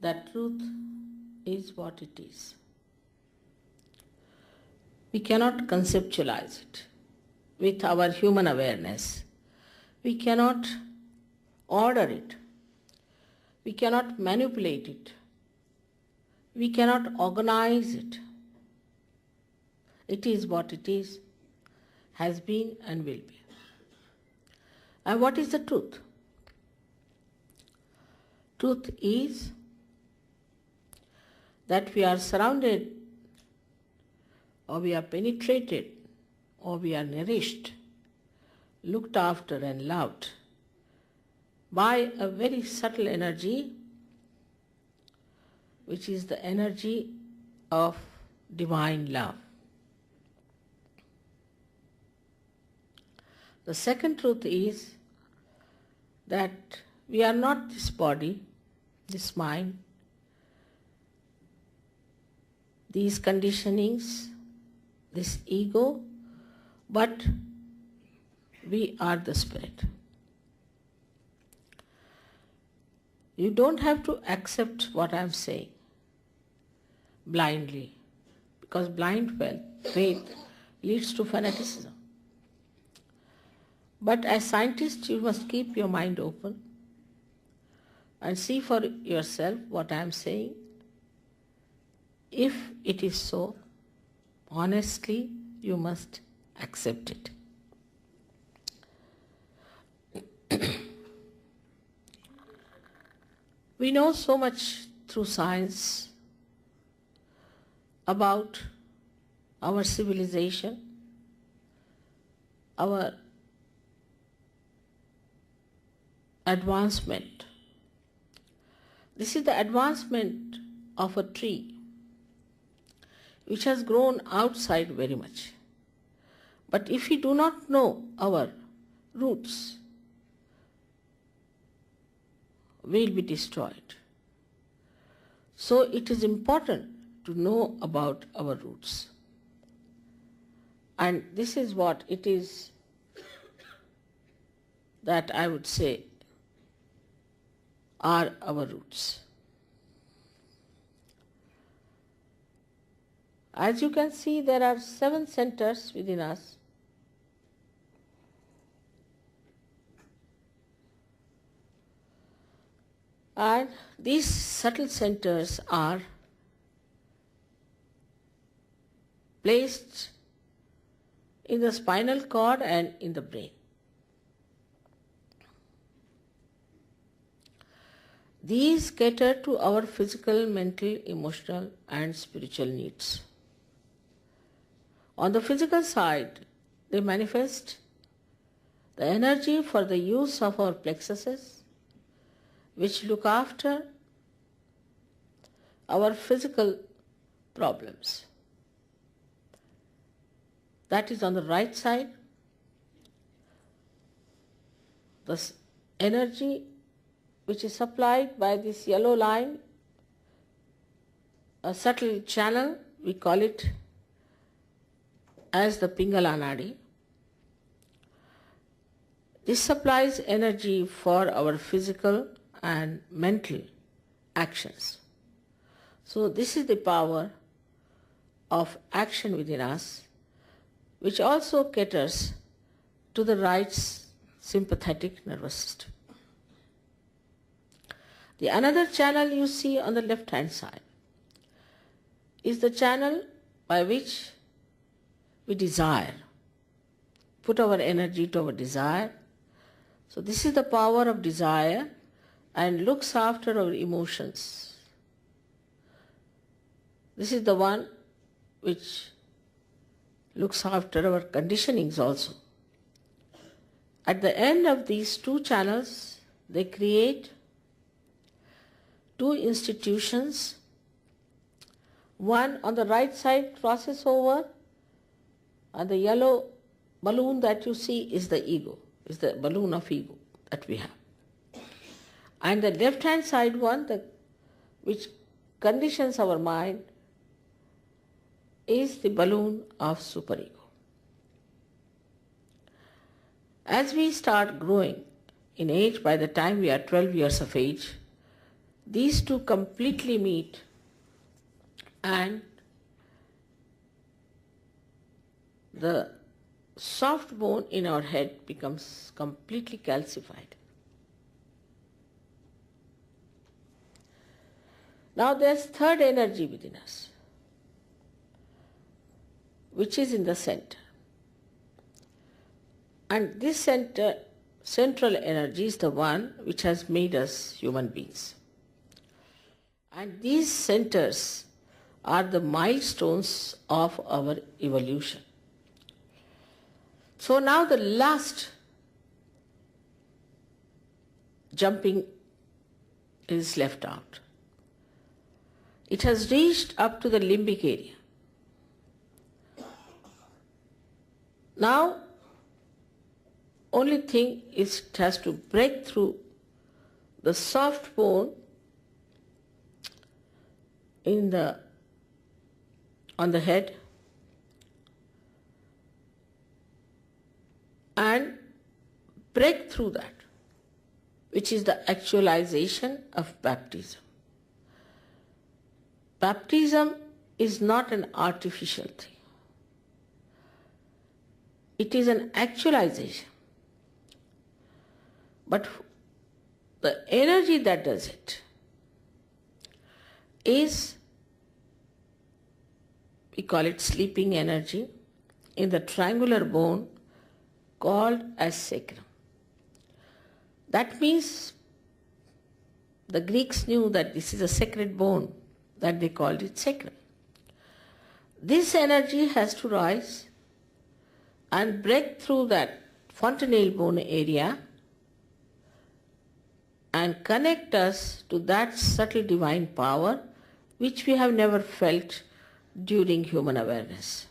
that truth is what it is. We cannot conceptualize it with our human awareness. We cannot order it. We cannot manipulate it. We cannot organize it. It is what it is, has been and will be. And what is the truth? Truth is that we are surrounded, or we are penetrated, or we are nourished, looked after and loved by a very subtle energy, which is the energy of divine love. The second truth is that we are not this body, this mind, these conditionings, this ego, but we are the spirit. You don't have to accept what I am saying blindly, because blind faith leads to fanaticism. But as scientists, you must keep your mind open and see for yourself what I am saying. If it is so, honestly, you must accept it. We know so much through science about our civilization, our advancement. This is the advancement of a tree which has grown outside very much. But if we do not know our roots, we will be destroyed. So it is important to know about our roots. And this is what it is that I would say are our roots. As you can see, there are 7 centers within us. And these subtle centers are placed in the spinal cord and in the brain. These cater to our physical, mental, emotional, and spiritual needs. On the physical side, they manifest the energy for the use of our plexuses, which look after our physical problems. That is on the right side. The energy which is supplied by this yellow line, a subtle channel, we call it as the Pingala Nadi. This supplies energy for our physical and mental actions. So this is the power of action within us, which also caters to the right sympathetic nervous system. The another channel you see on the left hand side is the channel by which we desire, put our energy to our desire. So this is the power of desire and looks after our emotions. This is the one which looks after our conditionings also. At the end of these 2 channels, they create 2 institutions. One on the right side crosses over, and the yellow balloon that you see is the ego, is the balloon of ego that we have. And the left hand side one, which conditions our mind, is the balloon of superego. As we start growing in age, by the time we are 12 years of age, these two completely meet and the soft bone in our head becomes completely calcified. Now there's third energy within us, which is in the center. And this central energy is the one which has made us human beings. And these centers are the milestones of our evolution. So now the last jumping is left out. It has reached up to the limbic area. Now, only thing is it has to break through the soft bone on the head and break through that, which is the actualization of baptism. Baptism is not an artificial thing. It is an actualization. But the energy that does it is, we call it sleeping energy, in the triangular bone called as sacrum. That means the Greeks knew that this is a sacred bone, that they called it sacrum. This energy has to rise and break through that fontanelle bone area and connect us to that subtle divine power which we have never felt during human awareness.